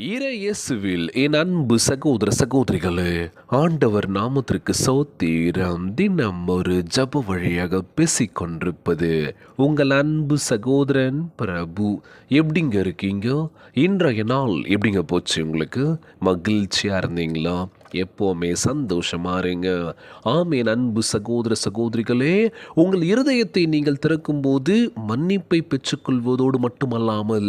இயேசுவில் என் அன்பு சகோதர சகோதரிகளே, ஆண்டவர் நாமத்திற்கு ஸ்தோத்திரம். தினம் ஒரு ஜெப வழியாக பேசிக்கொண்டிருப்பது உங்கள் அன்பு சகோதரன் பிரபு. எப்படிங்க இருக்கீங்க? இன்றைய நாள் எப்படிங்க போச்சு உங்களுக்கு? மகிழ்ச்சியாக இருந்தீங்களா? எப்போவுமே சந்தோஷமா இருங்க. ஆமென். அன்பு சகோதர சகோதரிகளே, உங்கள் இருதயத்தை நீங்கள் திறக்கும்போது மன்னிப்பை பெற்றுக்கொள்வதோடு மட்டுமல்லாமல்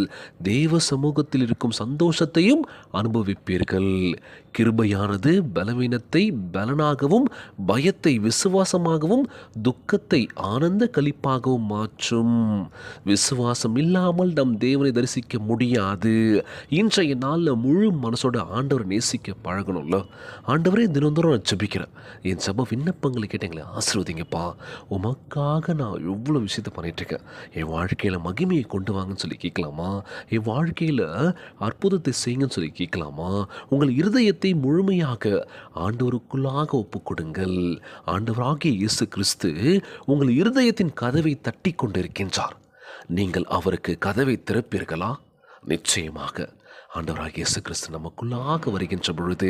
தேவ சமூகத்தில் இருக்கும் சந்தோஷத்தையும் அனுபவிப்பீர்கள். கிருபையானது பலவீனத்தை பலனாகவும், பயத்தை விசுவாசமாகவும், துக்கத்தை ஆனந்த களிப்பாகவும் மாற்றும். விசுவாசம் இல்லாமல் நம் தேவனை தரிசிக்க முடியாது. இன்றைய நாளில் முழு மனசோட ஆண்டவரை நேசிக்க பழகணும்ல. ஆண்டவரே, தினந்தோறும் நான் ஜெபிக்கிறேன். என் ஜெப விண்ணப்பங்களை கேட்டீங்களே, ஆசீர்வதிங்கப்பா. உமக்காக நான் எவ்வளோ விஷயத்தை பண்ணிகிட்ருக்கேன். என் வாழ்க்கையில் மகிமையை கொண்டு வாங்கன்னு சொல்லி கேட்கலாமா? என் வாழ்க்கையில் அற்புதத்தை செய்யுங்கன்னு சொல்லி கேட்கலாமா? உங்கள் இருதயத்தை முழுமையாக ஆண்டவருக்குள்ளாக ஒப்புக்கொடுங்கள். ஆண்டவராகிய இயேசு கிறிஸ்து உங்கள் இருதயத்தின் கதவை தட்டி கொண்டிருக்கின்றார். நீங்கள் அவருக்கு கதவை திறப்பீர்களா? நிச்சயமாக ஆண்டவராகிய இயேசு கிறிஸ்து நமக்குள்ளாக வருகின்ற பொழுது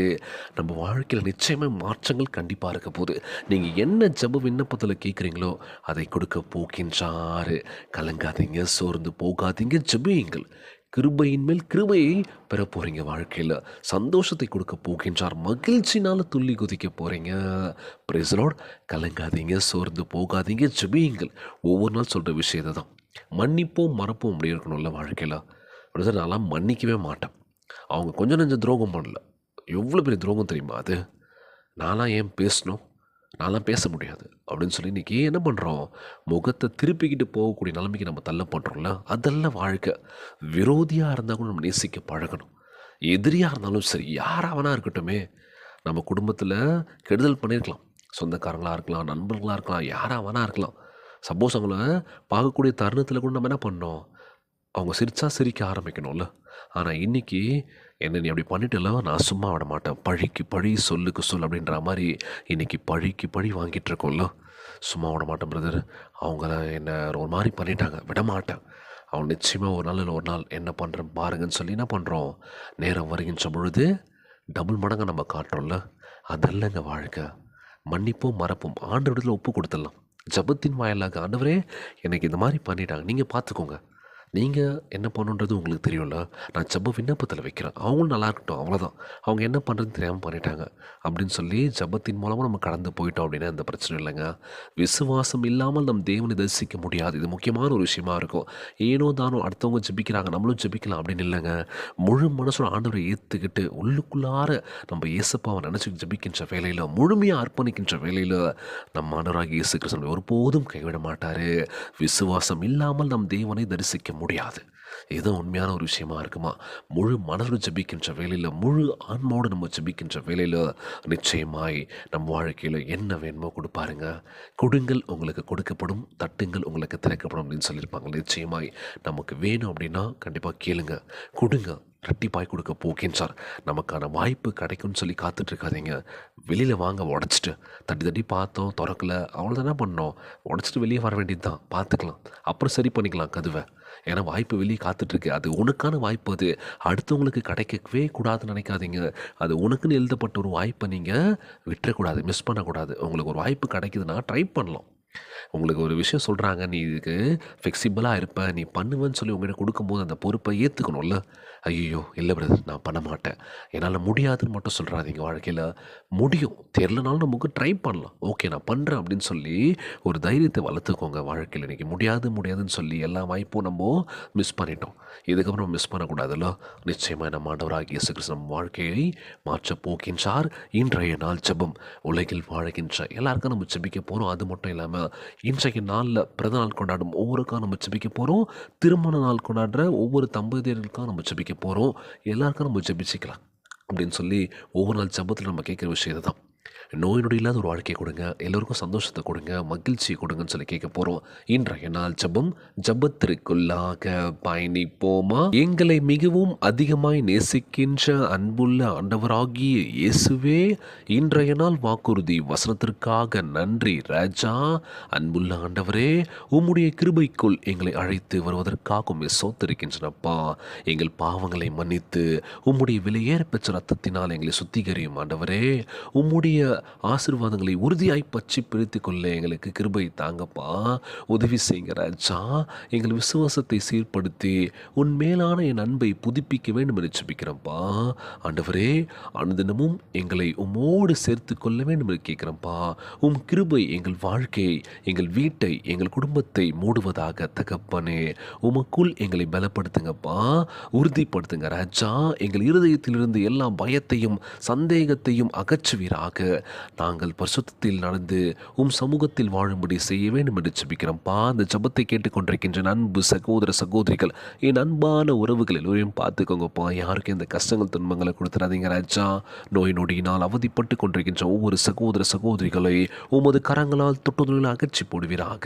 நம்ம வாழ்க்கையில் நிச்சயமாக மாற்றங்கள் கண்டிப்பாக இருக்க போகுது. நீங்கள் என்ன ஜெப விண்ணப்பத்தில் கேட்குறீங்களோ அதை கொடுக்க போகின்றார். கலங்காதீங்க, சோர்ந்து போகாதீங்க, ஜெபியுங்கள். கிருபையின் மேல் கிருபையை பெற போகிறீங்க. வாழ்க்கையில் சந்தோஷத்தை கொடுக்க போகின்றார். மகிழ்ச்சினால் துள்ளி குதிக்க போகிறீங்க. Praise the Lord. கலங்காதீங்க, சோர்ந்து போகாதீங்க, ஜெபியுங்கள். ஒவ்வொரு நாள் சொல்கிற விஷயத்தை தான். மன்னிப்போம் மறப்போம் அப்படி இருக்கணும்ல வாழ்க்கையில். பிரதர், நான்லாம் மன்னிக்கவே மாட்டேன். அவங்க கொஞ்சம் நெஞ்சம் துரோகம் பண்ணல. எவ்வளோ பெரிய துரோகம் தெரியுமா அது? நான்லாம் ஏன் பேசணும்? நான்லாம் பேச முடியாது அப்படின்னு சொல்லி இன்றைக்கி என்ன பண்ணுறோம்? முகத்தை திருப்பிக்கிட்டு போகக்கூடிய நிலைமைக்கு நம்ம தள்ளப்படுறோம்ல. அதெல்லாம் வாழ்க்கை. விரோதியாக இருந்தால் கூட நம்ம நேசிக்க பழகணும். எதிரியாக இருந்தாலும் சரி, யாராவனா இருக்கட்டுமே. நம்ம குடும்பத்தில் கெடுதல் பண்ணியிருக்கலாம். சொந்தக்காரங்களாக இருக்கலாம், நண்பர்களாக இருக்கலாம், யாராவனா இருக்கலாம். சப்போஸ் அவங்கள பார்க்கக்கூடிய தருணத்தில் கூட நம்ம என்ன பண்ணோம்? அவங்க சிரித்தா சிரிக்க ஆரம்பிக்கணும்ல. ஆனால் இன்றைக்கி என்ன நீ அப்படி பண்ணிட்டல, நான் சும்மா விட மாட்டேன். பழிக்கு பழி, சொல்லுக்கு சொல் அப்படின்ற மாதிரி இன்றைக்கி பழிக்கு பழி வாங்கிட்டு இருக்கோம்ல. சும்மா விட மாட்டேன் பிரதர். அவங்க என்னை ஒரு மாதிரி பண்ணிட்டாங்க, விட மாட்டேன். அவங்க நிச்சயமாக ஒரு நாள் என்ன பண்ணுறேன் பாருங்கன்னு சொல்லி என்ன பண்ணுறோம்? நேரம் வருகின்ற பொழுது டபுள் மடங்காக நம்ம காட்டுறோம்ல. அதல்லங்க வாழ்க்கை. மன்னிப்போம் மறப்போம். ஆண்டவரிடத்தில் ஒப்பு கொடுத்துடலாம். ஜெபத்தின் வாயிலாக, ஆண்டவரே எனக்கு இந்த மாதிரி பண்ணிட்டாங்க, நீங்கள் பார்த்துக்கோங்க. நீங்கள் என்ன பண்ணுன்றது உங்களுக்கு தெரியும்ல. நான் ஜெப விண்ணப்பத்தில் வைக்கிறேன். அவங்களும் நல்லா இருக்கட்டும், அவ்வளோதான். அவங்க என்ன பண்ணுறதுன்னு தெரியாமல் பண்ணிட்டாங்க அப்படின்னு சொல்லி ஜெபத்தின் மூலமாக நம்ம கடந்து போயிட்டோம் அப்படின்னா எந்த பிரச்சனையும் இல்லைங்க. விசுவாசம் இல்லாமல் நம் தேவனை தரிசிக்க முடியாது. இது முக்கியமான ஒரு விஷயமா இருக்கும். ஏனோ தானோ அடுத்தவங்க ஜெபிக்கிறாங்க, நம்மளும் ஜெபிக்கலாம் அப்படின்னு இல்லைங்க. முழு மனசோட ஆண்டவரை ஏற்றுக்கிட்டு உள்ளுக்குள்ளார நம்ம இயேசுப்பாவை நினச்சி ஜெபிக்கின்ற வேலையில், முழுமையாக அர்ப்பணிக்கின்ற வேலையில் நம்ம ஆண்டவராகிய இயேசு கிறிஸ்து ஒருபோதும் கைவிட மாட்டார். விசுவாசம் இல்லாமல் நம் தேவனை தரிசிக்க முடியாது. இதுதான் உண்மையான ஒரு விஷயமா இருக்குமா? முழு மனதோடு ஜெபிக்கின்ற வேலையில், முழு ஆன்மாவோடு நம்ம ஜெபிக்கின்ற வேலையில் நிச்சயமாய் நம் வாழ்க்கையில் என்ன வேணுமோ கொடுப்பாருங்க. கொடுங்கள் உங்களுக்கு கொடுக்கப்படும், தட்டுங்கள் உங்களுக்கு திறக்கப்படும் அப்படின்னு சொல்லியிருப்பாங்க. நிச்சயமாய் நமக்கு வேணும் அப்படின்னா கண்டிப்பாக கேளுங்க, கொடுங்க. ரெட்டிப்பாய் கொடுக்க போகின்றார். நமக்கான வாய்ப்பு கிடைக்கும்னு சொல்லி காத்துட்ருக்காதீங்க. வெளியில் வாங்க, உடச்சிட்டு தட்டி தட்டி பார்த்தோம், திறக்கலை, அவ்வளோதான். என்ன பண்ணோம்? உடச்சிட்டு வெளியே வர வேண்டியது தான். பார்த்துக்கலாம், அப்புறம் சரி பண்ணிக்கலாம் கதவை. ஏன்னா வாய்ப்பு வெளியே காத்துட்ருக்கு. அது உனக்கான வாய்ப்பு. அது அடுத்தவங்களுக்கு கிடைக்கவே கூடாதுன்னு நினைக்காதீங்க. அது உனக்குன்னு எழுதப்பட்ட ஒரு வாய்ப்பை நீங்கள் விட்டுறக்கூடாது, மிஸ் பண்ணக்கூடாது. உங்களுக்கு ஒரு வாய்ப்பு கிடைக்குதுன்னா ட்ரை பண்ணலாம். உங்களுக்கு ஒரு விஷயம் சொல்கிறாங்க, நீ இதுக்கு ஃப்ளெக்சிபிளாக இருப்ப, நீ பண்ணுவேன்னு சொல்லி உங்கள்கிட்ட கொடுக்கும்போது அந்த பொறுப்பை ஏற்றுக்கணும்ல. ஐயோ இல்லை பிரதர், நான் பண்ண மாட்டேன், என்னால் முடியாதுன்னு மட்டும் சொல்கிறாதீங்க. வாழ்க்கையில் முடியும், தெரிலனாலும் நமக்கு ட்ரை பண்ணலாம். ஓகே, நான் பண்ணுறேன் அப்படின்னு சொல்லி ஒரு தைரியத்தை வளர்த்துக்கோங்க. வாழ்க்கையில் இன்றைக்கி முடியாதுன்னு சொல்லி எல்லா வாய்ப்பும் நம்ம மிஸ் பண்ணிட்டோம். இதுக்கப்புறம் மிஸ் பண்ணக்கூடாதுல்ல. நிச்சயமாக நம்ம ஆண்டவராகிய இயேசு கிறிஸ்து நம் வாழ்க்கையை மாற்றப் போகின்றார். இன்றைய நாள் ஜெபம். உலகில் வாழ்கின்ற எல்லாருக்கும் நம்ம ஜெபிக்க போகிறோம். அது மட்டும் இல்லாமல் இன்றைக்கு நாளில் பிறந்த நாள் கொண்டாடும் ஒவ்வொருக்காக நம்ம ஜெபிக்க போகிறோம். திருமண நாள் கொண்டாடுற ஒவ்வொரு தம்பதியர்களுக்காக நம்ம ஜெபிக்க போகிறோம். எல்லாருக்கும் நம்ம ஜெபிச்சிக்கலாம் அப்படின்னு சொல்லி ஒவ்வொரு நாள் ஜெபத்தில் நம்ம கேட்குற விஷயம் தான். நோய் நொடி இல்லாத ஒரு வாழ்க்கையை கொடுங்க, எல்லோருக்கும் சந்தோஷத்தை கொடுங்க, மகிழ்ச்சியை கொடுங்கன்னு சொல்லி கேட்க போகிறோம். இன்றைய நாள் ஜெபம். ஜெபத்திற்குள்ளாக பயணிப்போமா? எங்களை மிகவும் அதிகமாய் நேசிக்கின்ற அன்புள்ள ஆண்டவராகிய இயேசுவே, இன்றைய நாள் வாக்குறுதி வசனத்திற்காக நன்றி ராஜா. அன்புள்ள ஆண்டவரே, உம்முடைய கிருபைக்குள் எங்களை அழைத்து வருவதற்காக உம்மை சோத்தரிக்கின்றனப்பா. எங்கள் பாவங்களை மன்னித்து உம்முடைய விலையேற பெற்ற ரத்தத்தினால் எங்களை சுத்திகரியும் ஆண்டவரே. உம்முடைய ஆசீர்வாதங்களை உறுதியாய் பற்றி பிரித்து கொள்ள எங்களுக்கு கிருபை தாங்கப்பா. உதவி செய்யுங்க ராஜா. எங்கள் விசுவாசத்தை சீர்படுத்தி உன் மேலான என் அன்பை புதுப்பிக்க வேண்டும் என்று ஜெபிக்கிறேன்ப்பா. ஆண்டவரே, அனுதினமும் எங்களை உம்மோடு சேர்த்து கொள்ள வேண்டும் என்று கேட்கிறேன்ப்பா. உம் கிருபை எங்கள் வாழ்க்கையை, எங்கள் வீட்டை, எங்கள் குடும்பத்தை மூடுவதாக தகப்பனே. உமக்குள் எங்களை பலப்படுத்துங்கப்பா, உறுதிப்படுத்துங்க ராஜா. எங்கள் இருதயத்திலிருந்து எல்லா பயத்தையும் சந்தேகத்தையும் அகற்றுவீராக. நாங்கள் பரிசுத்தத்தில் நடந்து உம் சமூகத்தில் வாழும்படி செய்ய வேண்டும் என்று ஜெபிக்கிறோம்ப்பா. அந்த ஜெபத்தை கேட்டுக்கொண்டிருக்கின்ற அன்பு சகோதர சகோதரிகள், என் அன்பான உறவுகள் எல்லோரையும் பார்த்துக்கோங்கப்பா. யாருக்கும் இந்த கஷ்டங்கள் துன்பங்களை கொடுத்துடாதீங்க ராஜா. நோய் நொடியினால் அவதிப்பட்டு கொண்டிருக்கின்ற ஒவ்வொரு சகோதர சகோதரிகளை உமது கரங்களால் தொட்டுதலில் அகற்றி போடுவீராக.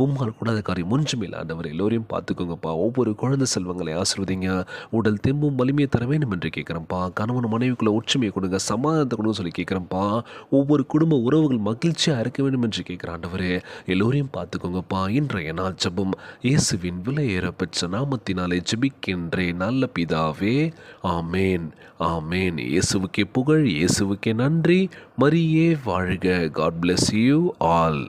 உம்மால் கூடாத காரியம் ஒன்றுமில்லை ஆண்டவர். எல்லோரையும் பார்த்துக்கோங்கப்பா. ஒவ்வொரு குழந்தை செல்வங்களை ஆசீர்வதிங்க. உடல் தெம்பும் வலிமையை தர வேண்டும் என்று கேட்குறேன்ப்பா. கணவன் மனைவிக்குள்ள ஒற்றுமையை கொடுங்க, சமாதானத்தை கொடுங்க சொல்லி கேட்குறேன்ப்பா. ஒவ்வொரு குடும்ப உறவுகள் மகிழ்ச்சியாக இருக்க வேண்டும் என்று கேட்குற ஆண்டவரே, எல்லோரையும் பார்த்துக்கோங்கப்பா. இன்றைய நாள் ஜெபம் இயேசுவின் விலையேற பெற்ற நாமத்தினாலே ஜெபிக்கின்றேன் நல்ல பிதாவே, ஆமேன், ஆமேன். இயேசுவுக்கே புகழ், இயேசுவுக்கே நன்றி. மரியே வாழ்க. God bless you all.